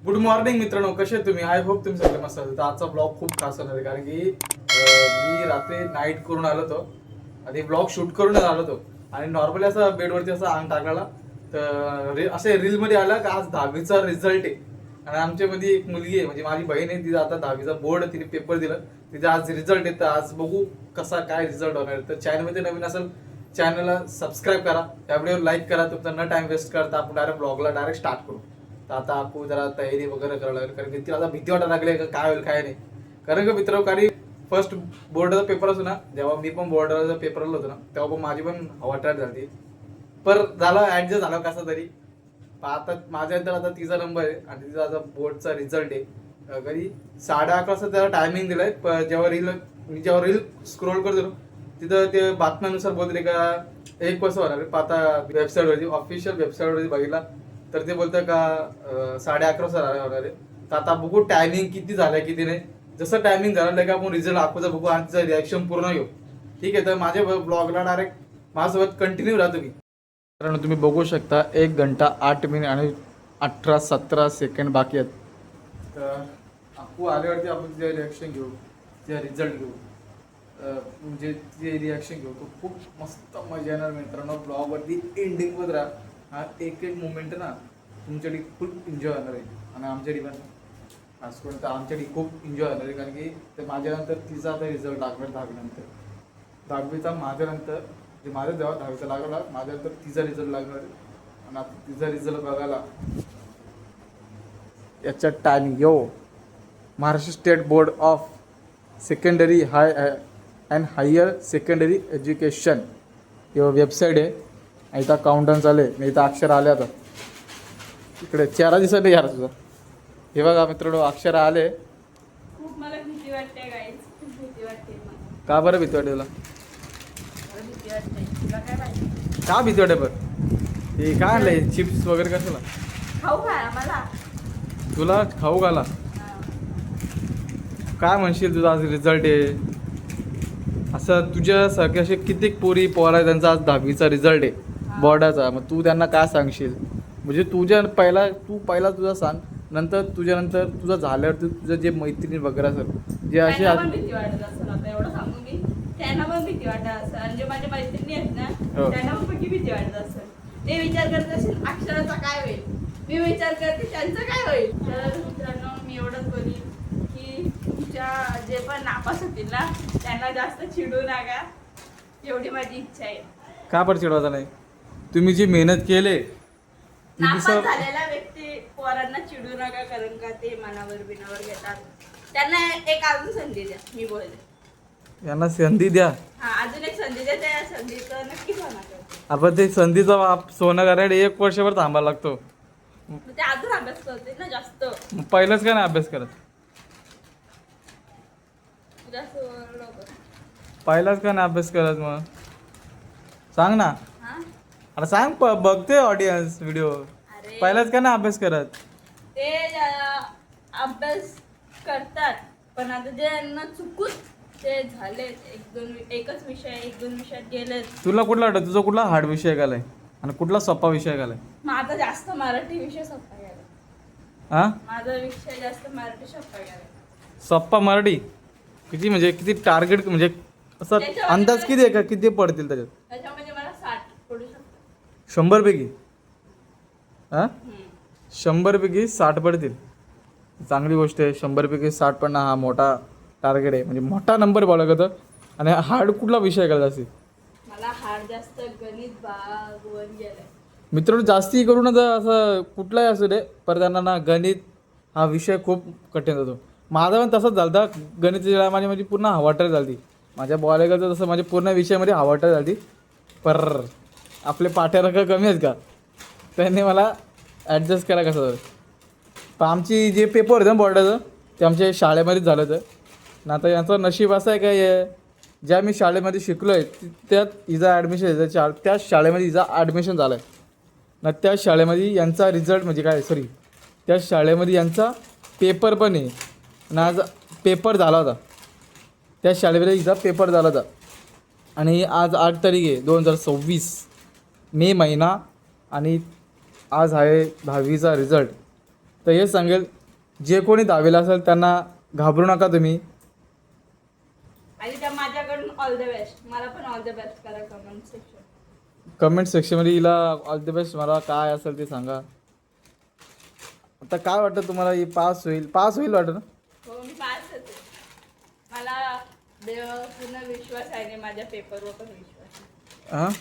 Good morning मित्रांनो, कसे आहेत तुम्ही? आय होप तुम्ही सगळे मस्त असाल. तर आजचा ब्लॉग खूप खास होणार आहे कारण की मी रात्री नाईट करून आलो होतो आणि ब्लॉग शूट करून आलो होतो आणि नॉर्मली असं बेडवरती असं अंग टाकलेला तर असे रीलमध्ये आला का आज 10वीचा रिझल्ट आहे. आणि आमच्यामध्ये एक मुलगी आहे म्हणजे माझी बहीण आहे, तिचा आता 10वीचा बोर्ड तिने पेपर दिलं, तिचा आज रिझल्ट आहे. तर आज बघू कसा काय रिझल्ट होणार. तर चॅनलमध्ये नवीन असेल चॅनलला सबस्क्राईब करा, त्या व्हिडिओ लाईक करा. तुमचा न टाइम वेस्ट करता आपण डायरेक्ट ब्लॉगला डायरेक्ट स्टार्ट करू. तर आता आपण जरा तयारी वगैरे करायला लागेल कारण की तिला आता भीती वाटायला लागली का काय होईल काय नाही. कारण का मित्र, कारण फर्स्ट बोर्डाचा पेपर असतो ना, जेव्हा मी पण बोर्डाचा पेपर होतो ना तेव्हा पण माझी पण वाटायला झाली, पर झालं ऍडजस्ट झालं कसं तरी. आता माझ्या इथं आता तिचा नंबर आहे आणि तिचा आता बोर्डचा रिझल्ट आहे. कधी 11:30 वाजता त्याला टायमिंग दिलाय. मी जेव्हा रील स्क्रोल करतो तिथं ते बातम्यानुसार बोलते का 1 वाजता होणार आहे. आता वेबसाईटवरती ऑफिशियल वेबसाईटवरती बघितला तर ते बोलतं का 11:30 वाजता होणार आहे. तर आता बघू टायमिंग किती झालंय किती नाही. जसं टायमिंग झालं का आपण रिझल्ट दाखवता बघू आणि तिचं रिॲक्शन पूर्ण घेऊ. ठीक आहे, तर माझ्या ब्लॉगला डायरेक्ट माझ्यासोबत कंटिन्यू राहा तुम्ही. कारण तुम्ही बघू शकता 1 घंटा 8 मिनिट आणि 18-17 सेकंड बाकी आहेत. तर आपू आल्यावरती आपण तिचे रिॲक्शन घेऊ, तिचे रिझल्ट घेऊ, म्हणजे तिचे रिॲक्शन घेऊ. तो खूप मस्त मजा येणार मित्रांनो. ब्लॉगवरती एंडिंगवर राहा. हा एक मोमेंट ना तुमच्यासाठी खूप एन्जॉय होणार आहे आणि आमच्यासाठी पण खास करून तर आमच्यासाठी खूप एन्जॉय होणार आहे. कारण की ते माझ्यानंतर तिचा आता रिझल्ट लागणार 10वीचा माझ्यानंतर जे माझ्या जेव्हा 10वीचा लागला माझ्यानंतर तिचा रिझल्ट लागणार आहे. आणि आता तिचा रिझल्ट बघायला याच्या timing Maharashtra state board of secondary high and higher secondary education किंवा वेबसाईट आहे. इथं काउंटडाऊन चालू आहे. इथं अक्षर आले आता इकडे चेहरा दिसत नाही यार तुझा. हे बघा मित्रांनो, अक्षर आले. खूप मला भीती वाटते गाईज, खूप भीती वाटते मला. का बरं भीती वाटते तुला? मला भीती वाटते, तुला काय माहिती? का भीती वाटते बरं? हे काय आणलंय चिप्स वगैरे कशाला? खाऊ खायला मला. तुला खाऊ घाला? काय म्हणशील तुझा आज रिझल्ट आहे असं? तुझ्यासारखे असे कित्येक पोरी पोरा त्यांचा आज 10वीचा रिझल्ट आहे बोर्डाचा. मग तू त्यांना काय सांगशील? म्हणजे तू पहिला तुझा सांग, नंतर तुझ्यानंतर तुझं झाल्यावर तुझं जे मैत्रिणी वगैरे असेल जे असे त्यांना पण भीती वाटत असेल. आता एवढं सांगू की त्यांना पण भीती वाटत असेल आणि जे माझ्या मैत्रिणी आहेत ना त्यांना पण पक्की भीती वाटत असेल. ते विचार करत असेल अक्षराचा काय होईल, मी विचार करते त्यांचं काय होईल. तर मित्रांनो, मी एवढंच बोलीन की तुमच्या जे पण नापास होतील ना त्यांना जास्त चिडू नका, एवढी माझी इच्छा आहे. का बरं चिडवायचा नाही? तुम्ही जी मेहनत केले नापास झालेल्या व्यक्ती पोरांना चिडू नका, कारण का ते मनावर बिनावर घेतात. त्यांना एक अजून संधी द्या, मी बोलले यांना संधी द्या. हा, अजून एक संधी द्या. त्या संधीचं नक्कीच होणार. आपण ते संधीचा सोनं करायला 1 वर्षभर थांबायला लागतो. ते अजून अभ्यास करते ना जास्त. मग पहिलंच काय नाही अभ्यास करत? जास्त लवकर. पहिलाच का नाही अभ्यास करत? मग सांग ना. हा? अरे सांग, बघते ऑडियन्स व्हिडिओ. अरे पहिलाच का नाही अभ्यास करत? ते अभ्यास करतात, पण आता ज्यांना चुकून ते झाले एकच विषय 1-2 विषयात गेले. तुला कुठला वाटतं तुझा कुठला हार्ड विषय घालाय आणि कुठला सोपा विषय घालाय? माझा जास्त मराठी विषय सोपा गेला. हा, माझा विषय जास्त मराठी सोपा गेला. सोप्पा मराठी किती म्हणजे किती टार्गेट म्हणजे असं अंदाज किती आहे का किती पडतील त्याच्यात? त्याच्यामध्ये मला 60 पडू शकतात. 100 पैकी? हा, 100 पैकी 60 पडतील. चांगली गोष्ट आहे. 100 पैकी 60 पडणं हा मोठा टार्गेट आहे, म्हणजे मोठा नंबर बोलायला तर. आणि हार्ड कुठला विषय घालायचा असेल? मला हार्ड जास्त गणित भाग 1 गेलाय. मित्रांनो, जास्ती करून असं कुठलाही असू दे पर त्यांना ना गणित हा विषय खूप कठीण जातो. माझा पण तसंच झालं होतं. गणित माझी पूर्ण हवाटर झाली. माझ्या बॉलेगाचं तसं माझ्या पूर्ण विषयामध्ये हवाटर झाली. पर आपले पाठ्यरंग कमी आहेत का, त्यांनी मला ॲडजस्ट केला कसं तर. पण आमची जे पेपर होतं ना बोर्डाचं ते आमच्या शाळेमध्येच झालं होतं ना. आता यांचं नशीब असं आहे का ज्या मी शाळेमध्ये शिकलो आहे त्यात हिचा ॲडमिशन त्याच शाळेमध्ये हिचा ॲडमिशन झालं आहे ना. त्या शाळेमध्ये यांचा रिझल्ट म्हणजे काय सॉरी त्या शाळेमध्ये यांचा पेपर पण आहे ना. आज पेपर झाला होता त्या शाळेमध्ये, हिचा पेपर झाला होता. आणि आज 8 तारीख आहे 2026 मे महिना आणि आज आहे 10वीचा रिझल्ट. तर हे सांगेल जे कोणी दहावीला असेल त्यांना घाबरू नका तुम्ही. आणि त्या माझ्याकडून ऑल द बेस्ट. मला पण ऑल द बेस्ट करा कमेंट सेक्शन. कमेंट सेक्शनमध्ये हिला ऑल द बेस्ट. मला काय असेल ते सांगा. आता काय वाटतं तुम्हाला, ही पास होईल वाटतं ना? हो मी पास होते. मला देवावर पूर्ण विश्वास आहे आणि माझ्या पेपरवर पण विश्वास आहे. हां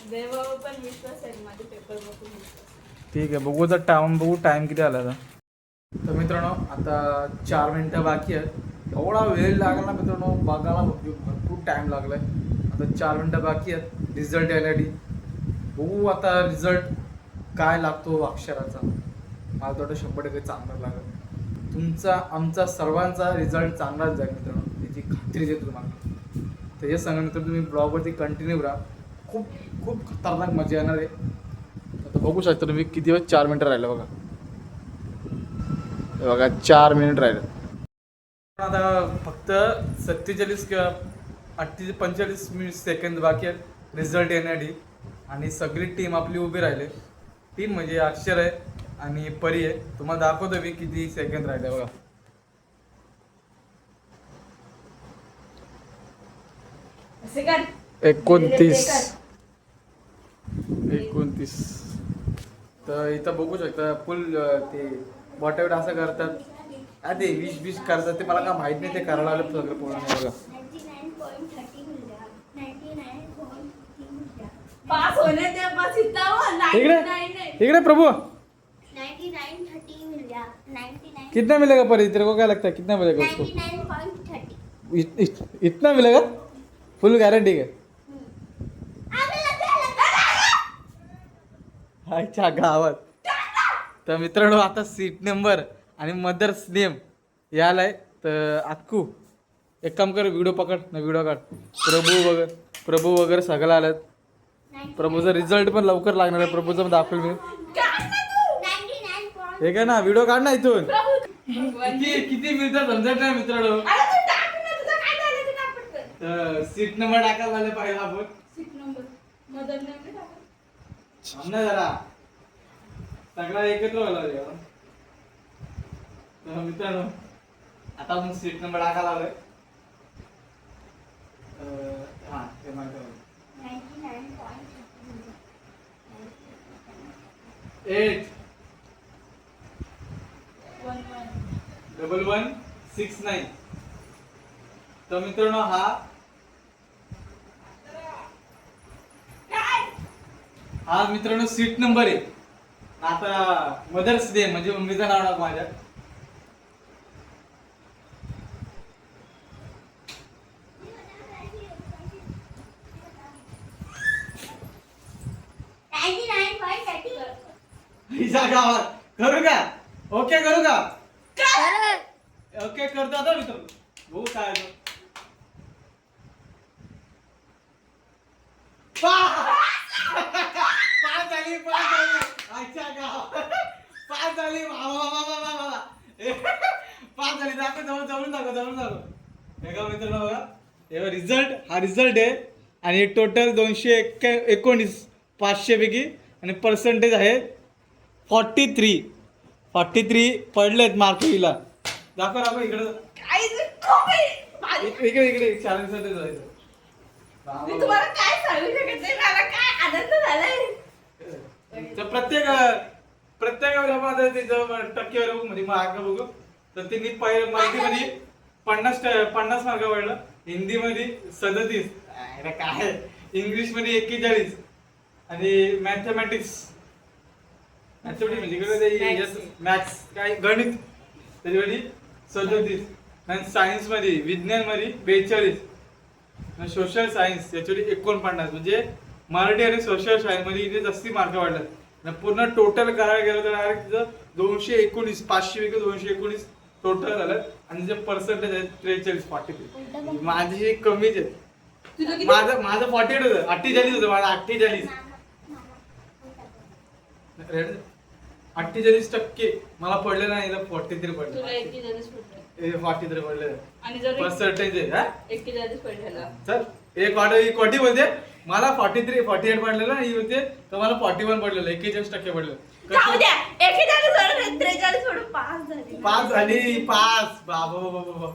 देवावर पण विश्वास आहे, माझ्या पेपरवर पण विश्वास आहे. ठीक आहे, बघू तर टाइम किती आला आता. तर मित्रांनो आता 4 मिनटं बाकी आहेत. एवढा वेळ लागला ना मित्रांनो, बघायला भरपूर टाईम लागला आहे. आता 4 मिनटं बाकी आहेत रिझल्ट यायसाठी. बघू आता रिझल्ट काय लागतो अक्षराचा. मला वाटतं 100% चांगला लागेल. तुमचा आमचा सर्वांचा रिझल्ट चांगलाच जाईल मित्रांनो, याची खात्री देतो तुम्हाला. त्याच्या सांगा मित्र तुम्ही ब्लॉगवरती कंटिन्यू राहा. खूप खूप खतरनाक मजा येणार आहे. आता बघू शकता तुम्ही किती वेळ. 4 मिनटं राहिलं बघा. हे बघा 4 मिनिट राहिलं. आता फक्त 47 किंवा 45 सेकंद बाकी आहेत रिझल्ट येण्यासाठी. आणि सगळी टीम आपली उभी राहिली. टीम म्हणजे अक्षर आहे आणि परी आहे. तुम्हाला दाखवतो मी किती सेकंद राहिले बघा. असे कर. 29. तर इथं बघू शकता फुल ते बॉटेवड असं करतात. ते विश करतात ते मला काय माहित नाही. ते करायला लागलं सगळं पूर्ण बघा. 99.30 मिळाला. 99.30 मिळाला. पास होणे ते बस इथं इकडे प्रभु 99.30 मिळाला. 99. कितना मिलेगा परी, तेरे को क्या लगता है कितना मिलेगा उसको? 99.30. इतना मिलेगा? फुल गारंटी है? अच्छा गावात. तर मित्रांनो आता सीट नंबर आणि मदर्स नेम यालाय. तर अक्कू एक काम कर, व्हिडिओ पकड ना, व्हिडिओ काढ. प्रभू वगैरे सगळं आल्यात. प्रभूचा रिझल्ट पण लवकर लागणार आहे. प्रभूचं दाखवेल मी. 99. हे काय ना व्हिडिओ काढ ना इथून. किती मिळतात समजत नाही मित्रांनो. सीट नंबर टाकायला आले पाहिजे आपण. सीट नंबर मदर नेम टाका. ना जरा सगळा एकत्र व्हायला लागेल. तर मित्रांनो आता आपण सीट नंबर टाकायला आलोय. हा ते माहिती आहे. 8 1169. तर मित्रांनो हा मित्रांनो सीट नंबर आहे. आता मदर्स डे म्हणजे मम्मीचं नाव टाक माझ्या. हिच्या गावात करू का? ओके करू का? ओके करतो आता मित्र. भाऊ काय पाच झाली. अच्छा गाव पाच झाली. पाच झाली. जवळून दाखव. हे का मित्रांनो बघा, हे रिझल्ट आहे. आणि टोटल 219 500 पैकी. आणि पर्सेंटेज आहे 43 पडलेत मार्क हिला. दाखव इकडे. इकडे चॅलेंजसाठी जायचं. मी तुम्हाला काय सांगू शकत नाही. मला काय आनंद झालाय. तर प्रत्येक वेळेला तिचं टक्केवारी म्हणजे मार्क बघू. तर तिने मराठीमध्ये 50 मार्क पडलं. हिंदीमध्ये 37. काय इंग्लिशमध्ये 41. आणि मॅथमॅटिक्स म्हणजे मॅथ्स काय गणित त्याच्यामध्ये 37. आणि सायन्समध्ये विज्ञानमध्ये 42. आणि सोशल सायन्स याच्यामध्ये 49. म्हणजे मराठी आणि सोशल सायन्समध्ये इथे जास्ती मार्क वाढतात. पूर्ण टोटल करायला गेलं तर डायरेक्ट तिथं 219 500 पैकी 219 टोटल झालं. आणि जे पर्सेंटेज आहे 43 माझी कमीच आहे. माझं 48 होतं. 48 होतं माझं. 48% मला पडले नाही. 43 पडले. 43 पडले आणि जर पर्सेंटेज आहे. 41 पडलेला सर एक क्वाटी बोलते. मला 48 पडलेलं. ही होते तर मला 41 पडलेलं. 41% पडलं. जाऊ द्या. 41 सोडून 43 सोडून पास झाली. पास झाली, पास. बाबा बाबा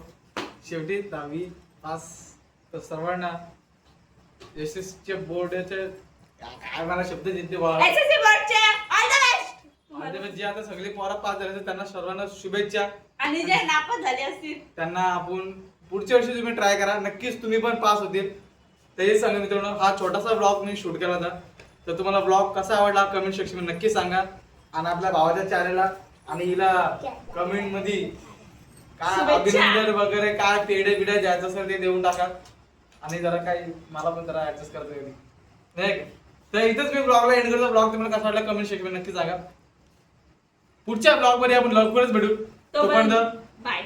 शेवटी 10वी पास. तर सर्वांना एसएसचे बोर्डाचे काय मला शब्द देते बाळा. SSC बोर्डचे ऑल द बेस्ट. माझे जे आता सगळे पोरं पास झाले त्यांना सर्वांना शुभेच्छा. आणि जे नापास झाले असतील त्यांना आपण पुढच्या वर्षी तुम्ही ट्राय करा, नक्कीच तुम्ही पण पास होतील. तर हे सांगा मित्रांनो, हा छोटासा ब्लॉग मी शूट केला होता. तर तुम्हाला ब्लॉग कसा आवडला कमेंट सेक्शन मध्ये नक्की सांगा. आणि आपल्या भावाच्या चॅनलला आणि हिला कमेंट मध्ये काय शुभेच्छा. अभिनंदन वगैरे काय पेढे बिडे द्यायचं असेल ते देऊन टाका. आणि जरा काही मला पण जरा ऍडजस्ट करता येईल नाही का? तर इथंच मी ब्लॉगला एंड करतो. ब्लॉग तुम्हाला कसा वाटला कमेंट सेक्शन मध्ये नक्की सांगा. पुढच्या ब्लॉग मध्ये आपण लवकरच भेटू. तोपर्यंत बाय.